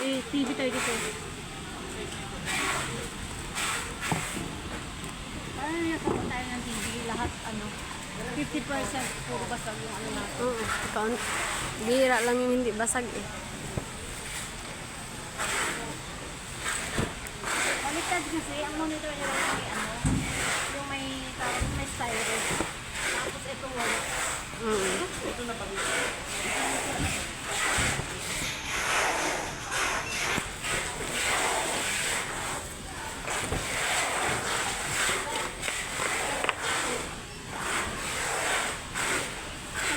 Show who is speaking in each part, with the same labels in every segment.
Speaker 1: TV 32. Parang nakapunta tayo ng TV, lahat 50% puro basag yung natin.
Speaker 2: Oo, bihira lang yung hindi basag eh.
Speaker 1: Baliktad kasi, ang monitor nila yung may stylus. Tapos ito wala. Ito na pag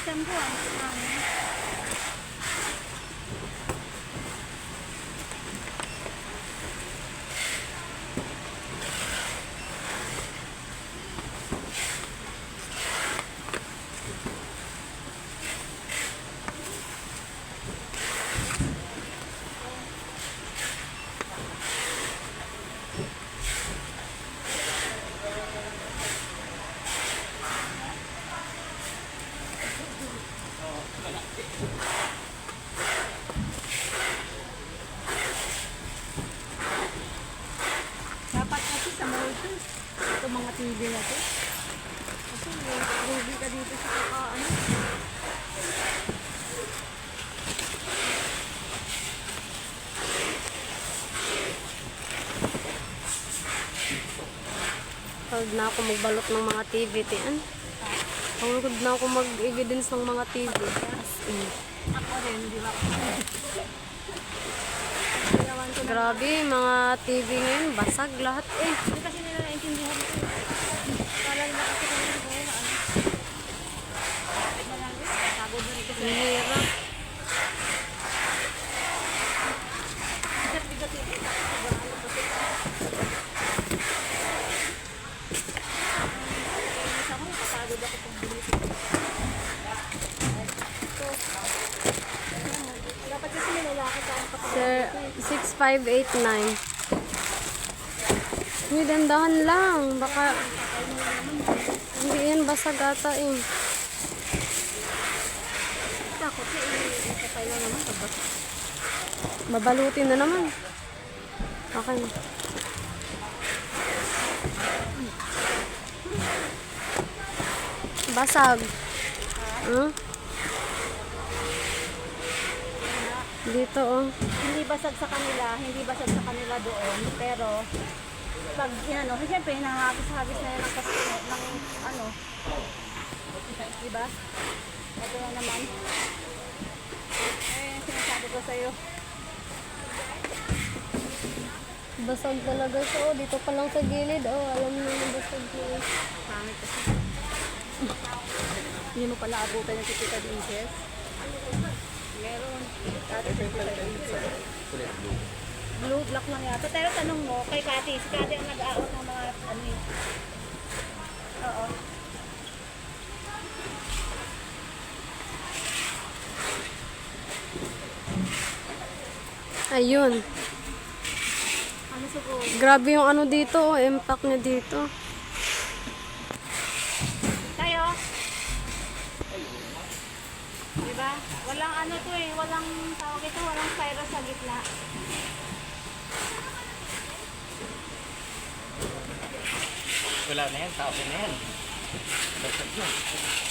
Speaker 1: Katampuan. Dapat kasi sa mall to. Ito mga TV na to. Kasi rugi ka dito sa
Speaker 2: Pagod na ako magbalot ng mga TV, tiyan. Pagod na ako mag-evidence ng mga TV. As in.
Speaker 1: Ako rin, di ba?
Speaker 2: Grabe, mga TV ngayon, basag lahat eh.
Speaker 1: Hindi kasi nila naintindihan ito. Kala nila kasi kami ko na Kapit na lang rin. Pagod na rin kasi.
Speaker 2: Mahirap.
Speaker 1: Bigat-bigat ito. Kainis ako, napapagod ako pag bilis. Dapat kasi nilalakad ako kapag
Speaker 2: Sir, 6589. Hindi, dandahan lang. Baka hindi yan basag ata eh.
Speaker 1: takot eh. Kapay na naman.
Speaker 2: Babalutin na naman. Okay. Basag. Huh? Dito oh.
Speaker 1: Hindi basag sa kanila doon, pero pag siyempre hinahagis-hagis na yan ng diba? Ito na naman. Sinasabi ko sa'yo.
Speaker 2: Basag talaga siya oh. Dito pa lang sa gilid oh. Alam mo na basag siya.
Speaker 1: Pangit kasi. Hindi mo pala abutan yung titita inches. Meron. Dati blue black lang yata. Pero tanong mo kay Kati. Si Kati ang nag-aawat ng mga Oo.
Speaker 2: Ayun.
Speaker 1: Ano siguro?
Speaker 2: Grabe yung ano dito oh. Impact niya dito.
Speaker 1: Tayo. Diba? Walang to eh. Walang tawag ito. Walang styro sa gitna.
Speaker 3: Wala na yan, tao na yan. Basag yan.